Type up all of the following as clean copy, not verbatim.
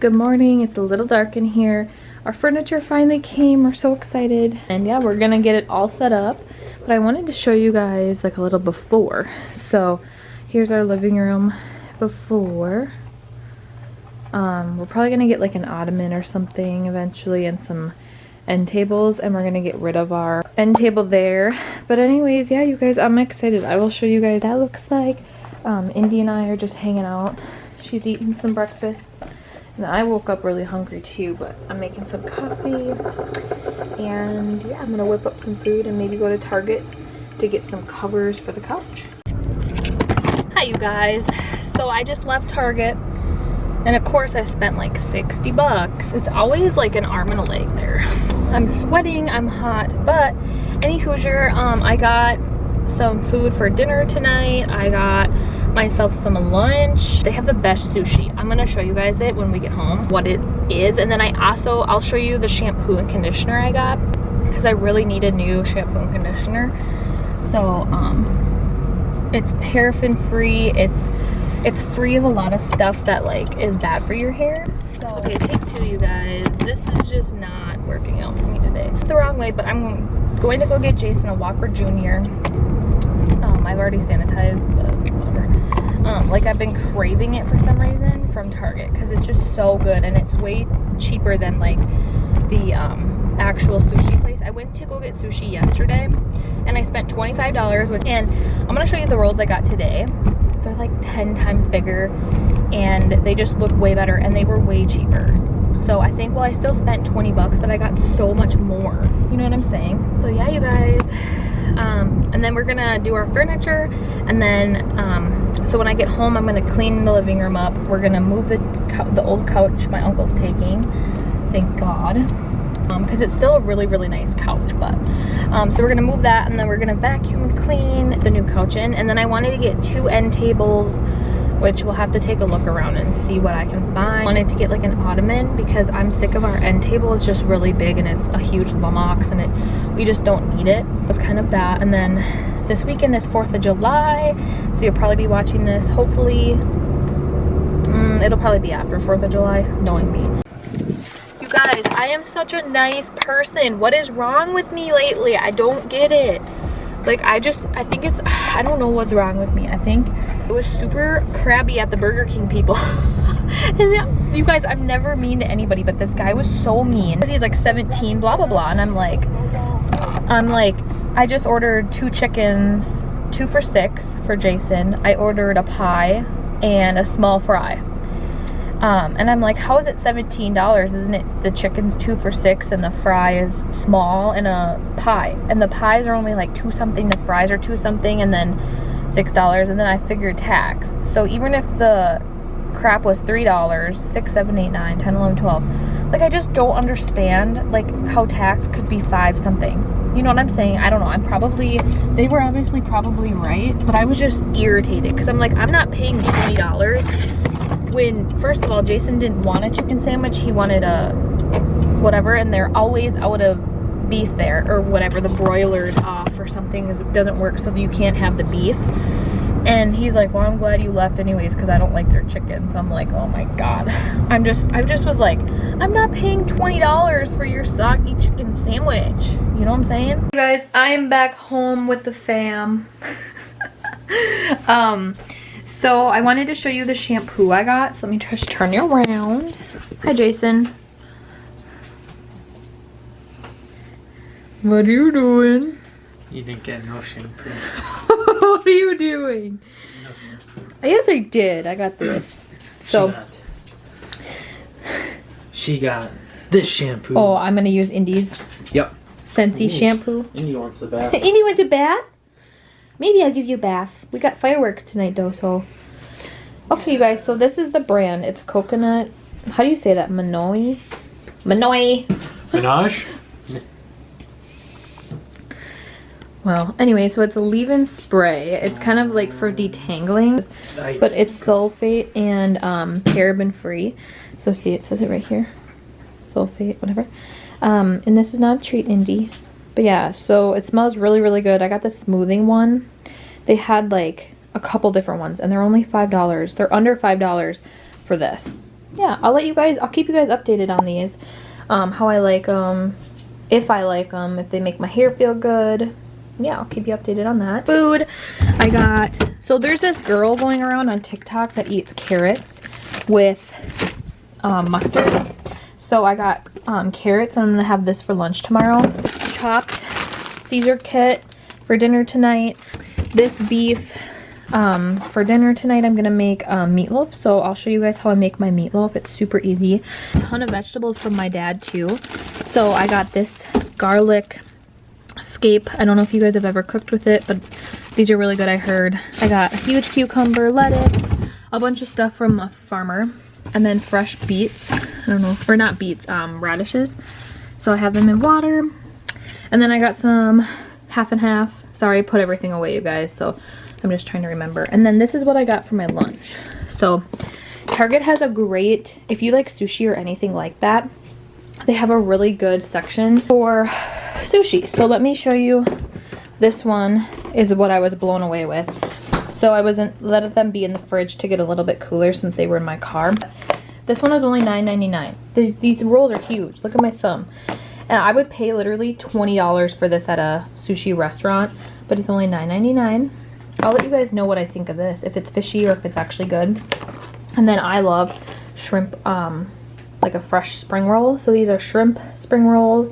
good morning. It's a little dark in here. Our furniture finally came. We're so excited. And yeah, we're gonna get it all set up. But I wanted to show you guys like a little before. So here's our living room before. We're probably gonna get like an ottoman or something eventually and some end tables, and we're gonna get rid of our end table there. But anyways, yeah, you guys, I'm excited. I will show you guys what that looks like. Indy and I are just hanging out. She's eating some breakfast, and I woke up really hungry too, but I'm making some coffee. And yeah, I'm gonna whip up some food and maybe go to Target to get some covers for the couch. Hi you guys. So I just left Target, and of course I spent like 60 bucks. It's always like an arm and a leg there. I'm sweating, I'm hot, but any Hoosier, I got some food for dinner tonight. I got myself some lunch. They have the best sushi. I'm gonna show you guys it when we get home, what it is. And then I'll show you the shampoo and conditioner I got, because I really need a new shampoo and conditioner. So it's paraffin free. It's free of a lot of stuff that like is bad for your hair. So okay, take two, you guys. This is just not working out for me today. The wrong way, but I'm going to go get Jason a Whopper Jr. I've already sanitized, but whatever. Like I've been craving it for some reason from Target, because it's just so good and it's way cheaper than like the actual sushi place. I went to go get sushi yesterday and I spent $25, and I'm gonna show you the rolls I got today. They're like 10 times bigger and they just look way better, and they were way cheaper. So I think, well, I still spent 20 bucks, but I got so much more. You know what I'm saying? So yeah, you guys. And then we're gonna do our furniture, and then so when I get home, I'm gonna clean the living room up. We're gonna move the old couch my uncle's taking, thank God, because it's still a really nice couch. But so we're gonna move that, and then we're gonna vacuum and clean the new couch in. And then I wanted to get 2 end tables, which we'll have to take a look around and see what I can find. I wanted to get like an ottoman because I'm sick of our end table. It's just really big and it's a huge lummox, and we just don't need it. It was kind of that. And then this weekend is 4th of July, so you'll probably be watching this, hopefully, it'll probably be after 4th of July, knowing me. You guys, I am such a nice person. What is wrong with me lately? I don't get it. Like, I think it's, I don't know what's wrong with me. I think it was super crabby at the Burger King people. And you guys, I'm never mean to anybody, but this guy was so mean. He's like 17, blah, blah, blah. And I'm like, I just ordered 2 chickens, 2 for $6 for Jason. I ordered a pie and a small fry. And I'm like, how is it $17? Isn't it the chicken's 2 for $6 and the fry is small, and a pie? And the pies are only like 2 something, the fries are 2 something, and then $6, and then I figured tax. So even if the crap was $3, 6, 7, 8, 9, 10, 11, 12, like I just don't understand like how tax could be 5 something. You know what I'm saying? I don't know. They were obviously probably right, but I was just irritated because I'm like, I'm not paying $20 when, first of all, Jason didn't want a chicken sandwich. He wanted a whatever, and they're always out of beef there, or whatever, the broiler's off or something doesn't work, so you can't have the beef. And he's like, well, I'm glad you left anyways because I don't like their chicken. So I'm like, oh my God. I just was like, I'm not paying $20 for your soggy chicken sandwich. You know what I'm saying? You guys, I'm back home with the fam. So I wanted to show you the shampoo I got. So let me just turn you around. Hi, Jason. What are you doing? You didn't get no shampoo. What are you doing? No shampoo. Yes, I did. I got this. So she got this shampoo. Oh, I'm gonna use Indy's. Yep. Scentsy shampoo. Indy wants a bath. Indy wants a bath? Maybe I'll give you a bath. We got fireworks tonight though, so. Okay, you guys, so this is the brand. It's coconut. How do you say that? Minoi? Minoi. Minaj? Well, anyway, so it's a leave-in spray. It's kind of like for detangling, but it's sulfate and paraben free. So see, it says it right here. Sulfate, whatever. And this is not a treat, Indy. But yeah, so it smells really good. I got the smoothing one. They had like a couple different ones, and they're only $5. They're under $5 for this. yeah, I'll keep you guys updated on these. How I like them, if I like them, if they make my hair feel good. Yeah, I'll keep you updated on that. Food, I got, so there's this girl going around on TikTok that eats carrots with mustard. So I got carrots, and I'm gonna have this for lunch tomorrow. Chopped Caesar kit for dinner tonight. This beef for dinner tonight, I'm gonna make meatloaf. So I'll show you guys how I make my meatloaf. It's super easy. A ton of vegetables from my dad too. So I got this garlic scape. I don't know if you guys have ever cooked with it, but these are really good, I heard. I got a huge cucumber, lettuce, a bunch of stuff from a farmer, and then fresh beets. I don't know, or not beets, radishes. So I have them in water. And then I got some half and half. Sorry, I put everything away, you guys, so I'm just trying to remember. And then this is what I got for my lunch. So Target has a great, if you like sushi or anything like that, they have a really good section for sushi. So let me show you. This one is what I was blown away with. So I wasn't let them be in the fridge to get a little bit cooler since they were in my car. This one was only $9.99. These rolls are huge. Look at my thumb. And I would pay literally $20 for this at a sushi restaurant, but it's only $9.99. I'll let you guys know what I think of this, if it's fishy or if it's actually good. And then I love shrimp, like a fresh spring roll. So these are shrimp spring rolls.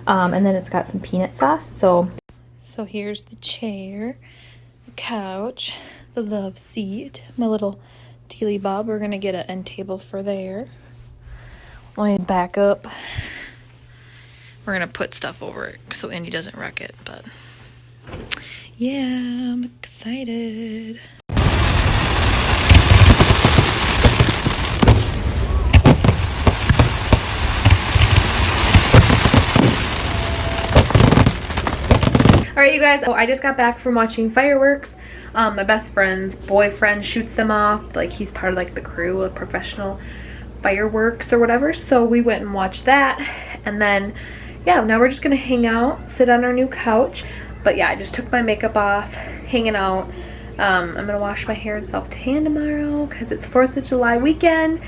And then it's got some peanut sauce. So here's the chair, the couch, the love seat, my little tealy bob. We're gonna get an end table for there. Let me back up. We're gonna put stuff over it so Andy doesn't wreck it, but yeah, I'm excited. Alright, you guys, I just got back from watching fireworks. My best friend's boyfriend shoots them off. Like, he's part of like the crew of professional fireworks or whatever. So we went and watched that. And then, yeah, now we're just gonna hang out, sit on our new couch. But yeah, I just took my makeup off, hanging out. I'm gonna wash my hair and self-tan tomorrow because it's 4th of July weekend.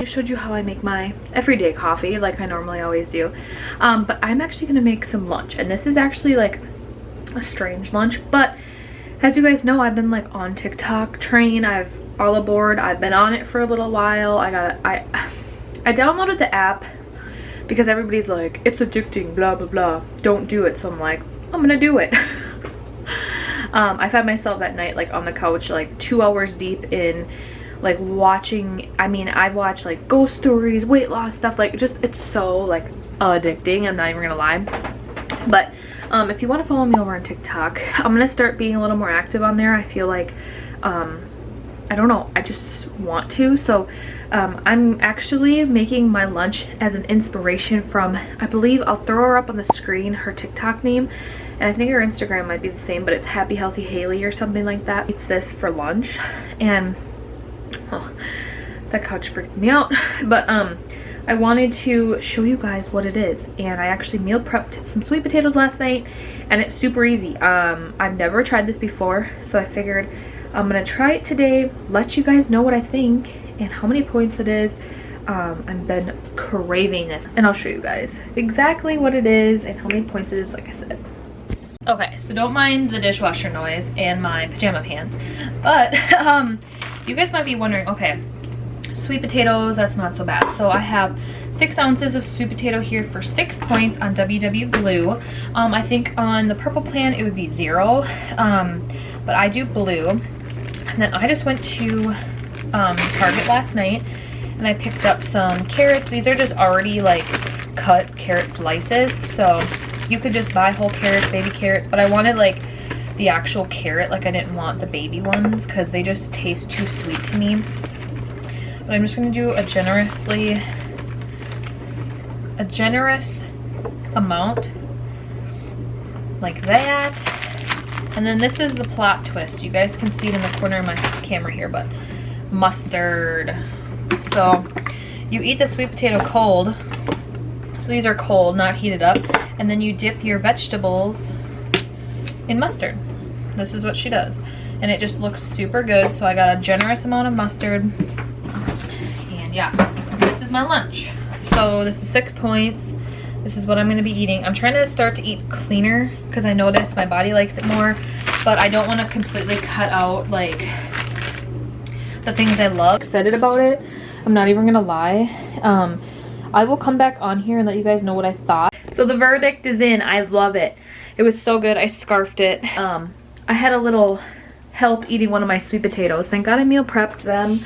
Showed you how I make my everyday coffee like I normally always do, but I'm actually gonna make some lunch, and this is actually like a strange lunch, but as you guys know, I've been like on TikTok train. I've all aboard. I've been on it for a little while. I downloaded the app because everybody's like, it's addicting, blah blah blah, don't do it. So I'm like, I'm gonna do it. I find myself at night like on the couch like 2 hours deep in like watching, I mean, I've watched like ghost stories, weight loss stuff, like just, it's so like addicting, I'm not even gonna lie. But if you want to follow me over on TikTok, I'm gonna start being a little more active on there. I feel like I don't know, I just want to. So I'm actually making my lunch as an inspiration from, I believe, I'll throw her up on the screen, her TikTok name, and I think her Instagram might be the same, but it's Happy Healthy Haley or something like that. It's this for lunch, and oh, that couch freaked me out. But I wanted to show you guys what it is, and I actually meal prepped some sweet potatoes last night, and it's super easy. I've never tried this before, so I figured I'm gonna try it today, let you guys know what I think and how many points it is. I've been craving this, and I'll show you guys exactly what it is and how many points it is, like I said. Okay, so don't mind the dishwasher noise and my pajama pants, but you guys might be wondering, okay, sweet potatoes, that's not so bad. So I have 6 ounces of sweet potato here for 6 points on WW Blue. I think on the purple plan it would be 0, but I do blue. And then I just went to Target last night and I picked up some carrots. These are just already like cut carrot slices, so you could just buy whole carrots, baby carrots, but I wanted like the actual carrot. Like I didn't want the baby ones because they just taste too sweet to me. But I'm just gonna do a generous amount like that. And then this is the plot twist. You guys can see it in the corner of my camera here, but mustard. So you eat the sweet potato cold. So these are cold, not heated up. And then you dip your vegetables in mustard. This is what she does. And it just looks super good. So I got a generous amount of mustard. And yeah, this is my lunch. So this is 6 points. This is what I'm going to be eating. I'm trying to start to eat cleaner because I noticed my body likes it more. But I don't want to completely cut out like the things I love. Excited about it. I'm not even going to lie. I will come back on here and let you guys know what I thought. So the verdict is in. I love it. It was so good. I scarfed it. I had a little help eating one of my sweet potatoes. Thank God I meal prepped them.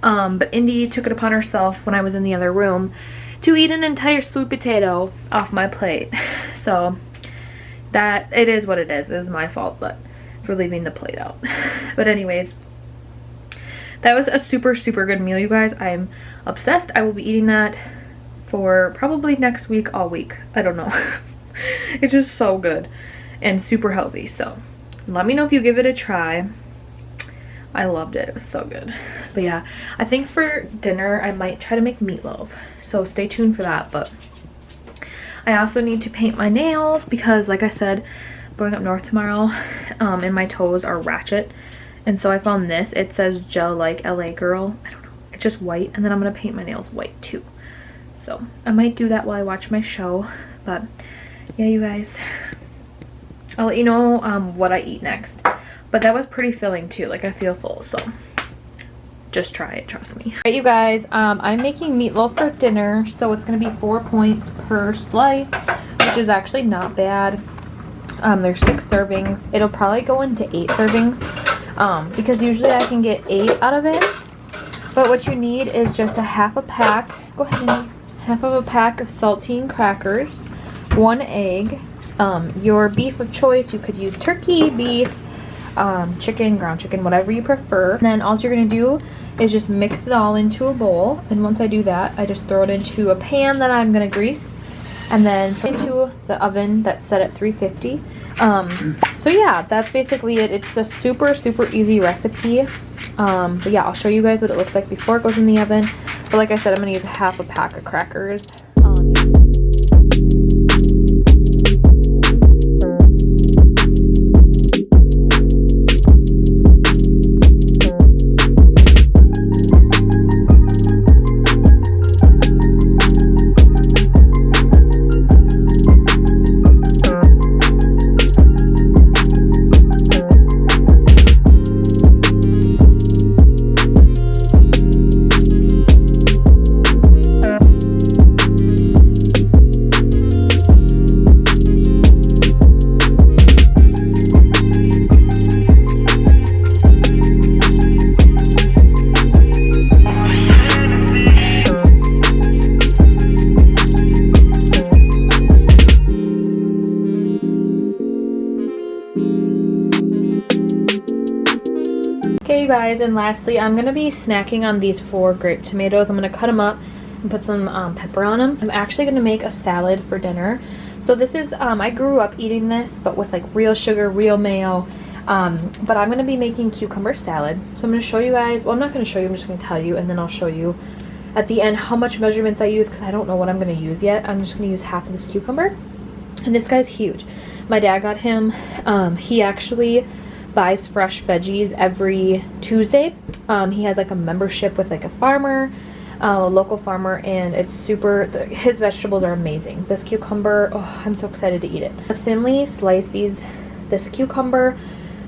But Indy took it upon herself when I was in the other room to eat an entire sweet potato off my plate. So that, it is what it is. It is my fault, but for leaving the plate out. But anyways, that was a super, super good meal, you guys. I'm obsessed. I will be eating that for probably next week, all week. I don't know. It's just so good and super healthy. So let me know if you give it a try. I loved it. It was so good. But yeah, I think for dinner I might try to make meatloaf. So stay tuned for that. But I also need to paint my nails because, like I said, going up north tomorrow, and my toes are ratchet. And so I found this. It says gel like LA girl. I don't know. It's just white. And then I'm going to paint my nails white too. So I might do that while I watch my show. But yeah, you guys, I'll let you know what I eat next. But that was pretty filling too. Like I feel full. So just try it, trust me. Alright, you guys, I'm making meatloaf for dinner. So it's going to be 4 points per slice, which is actually not bad. There's 6 servings. It'll probably go into 8 servings because usually I can get 8 out of it. But what you need is just a half a pack. Go ahead, Andy. Half of a pack of saltine crackers, 1 egg, your beef of choice. You could use turkey, beef, chicken, ground chicken, whatever you prefer. And then all you're going to do is just mix it all into a bowl. And once I do that, I just throw it into a pan that I'm going to grease. And then put it into the oven that's set at 350. So yeah, that's basically it. It's a super, super easy recipe. But yeah, I'll show you guys what it looks like before it goes in the oven. But like I said, I'm going to use a half a pack of crackers. Okay, you guys, and lastly, I'm going to be snacking on these 4 grape tomatoes. I'm going to cut them up and put some pepper on them. I'm actually going to make a salad for dinner. So this is, I grew up eating this, but with like real sugar, real mayo. But I'm going to be making cucumber salad. So I'm going to show you guys, well, I'm not going to show you, I'm just going to tell you, and then I'll show you at the end how much measurements I use because I don't know what I'm going to use yet. I'm just going to use half of this cucumber. And this guy's huge. My dad got him. He actually buys fresh veggies every Tuesday. He has like a membership with like a farmer, a local farmer, and it's super, his vegetables are amazing. This cucumber, oh, I'm so excited to eat it. Thinly slice this cucumber,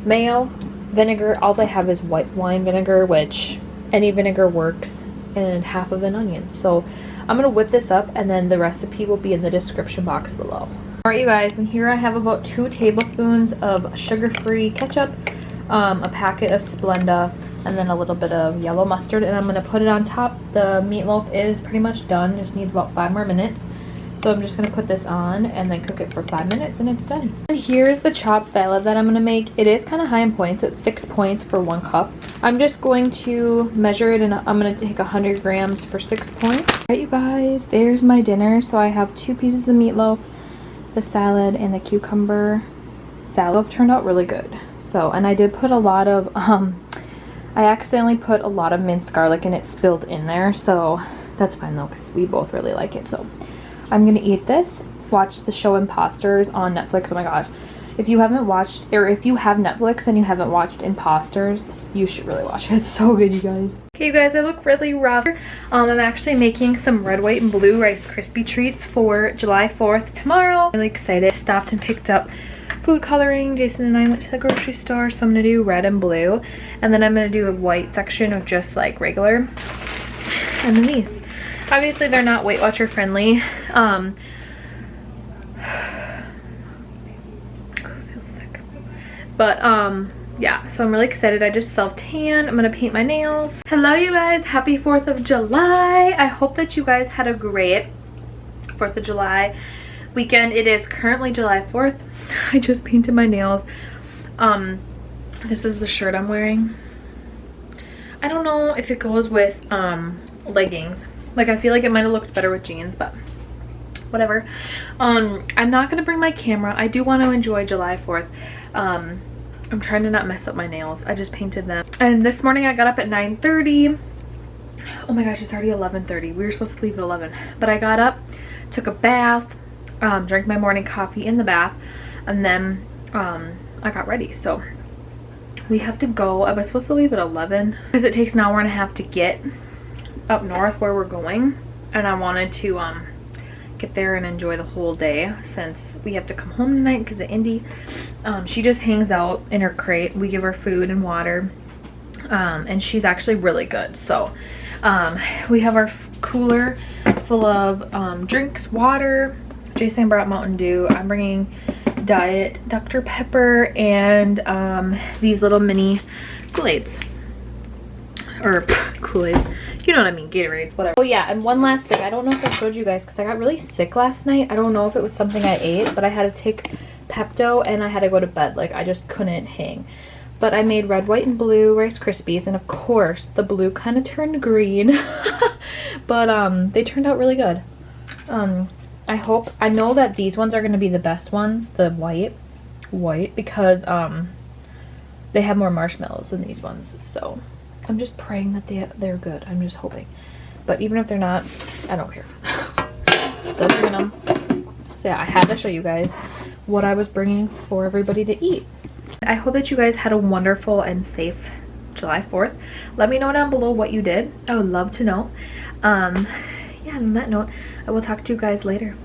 mayo, vinegar. All I have is white wine vinegar, which any vinegar works, and half of an onion. So I'm gonna whip this up, and then the recipe will be in the description box below. Alright, you guys, and here I have about 2 tablespoons of sugar-free ketchup, a packet of Splenda, and then a little bit of yellow mustard, and I'm going to put it on top. The meatloaf is pretty much done, just needs about 5 more minutes. So I'm just gonna put this on and then cook it for 5 minutes and it's done. And here's the chopped salad that I'm gonna make. It is kind of high in points. It's 6 points for 1 cup. I'm just going to measure it and I'm gonna take 100 grams for 6 points. All right, you guys, there's my dinner. So I have 2 pieces of meatloaf, the salad, and the cucumber salad. Turned out really good. So, and I did put a lot of, I accidentally put a lot of minced garlic and it spilled in there. So that's fine though, because we both really like it. So I'm gonna eat this, watch the show Imposters on Netflix. Oh my gosh. If you haven't watched, or if you have Netflix and you haven't watched Imposters, you should really watch it. It's so good, you guys. Okay, you guys, I look really rough. I'm actually making some red, white, and blue Rice Krispie treats for July 4th tomorrow. I'm really excited. Stopped and picked up food coloring. Jason and I went to the grocery store, so I'm gonna do red and blue. And then I'm gonna do a white section of just like regular. And then these. Obviously, they're not Weight Watcher friendly. I feel sick. But, yeah, so I'm really excited. I just self-tan. I'm gonna paint my nails. Hello, you guys. Happy 4th of July. I hope that you guys had a great 4th of July weekend. It is currently July 4th. I just painted my nails. This is the shirt I'm wearing. I don't know if it goes with, leggings. Like, I feel like it might have looked better with jeans, but whatever. I'm not gonna bring my camera. I do want to enjoy July 4th. I'm trying to not mess up my nails. I just painted them. And this morning I got up at 9:30. Oh my gosh, it's already 11:30. We were supposed to leave at 11. But I got up, took a bath, drank my morning coffee in the bath, and then I got ready. So we have to go. I was supposed to leave at 11 because it takes an hour and a half to get up north where we're going, and I wanted to get there and enjoy the whole day since we have to come home tonight because the Indy, she just hangs out in her crate. We give her food and water, and she's actually really good. So we have our cooler full of drinks, water. Jason brought Mountain Dew. I'm bringing Diet Dr. Pepper and these little mini Kool-Aids, or Kool-Aids, you know what I mean, Gatorades, whatever. Oh yeah, and one last thing. I don't know if I showed you guys because I got really sick last night. I don't know if it was something I ate, but I had to take Pepto and I had to go to bed. Like, I just couldn't hang. But I made red, white, and blue Rice Krispies, and of course the blue kind of turned green. But they turned out really good. I know that these ones are going to be the best ones, the white, because they have more marshmallows than these ones. So I'm just praying that they're good. I'm just hoping. But even if they're not, I don't care. Still bringing them. So yeah, I had to show you guys what I was bringing for everybody to eat. I hope that you guys had a wonderful and safe July 4th. Let me know down below what you did. I would love to know. Yeah, on that note, I will talk to you guys later.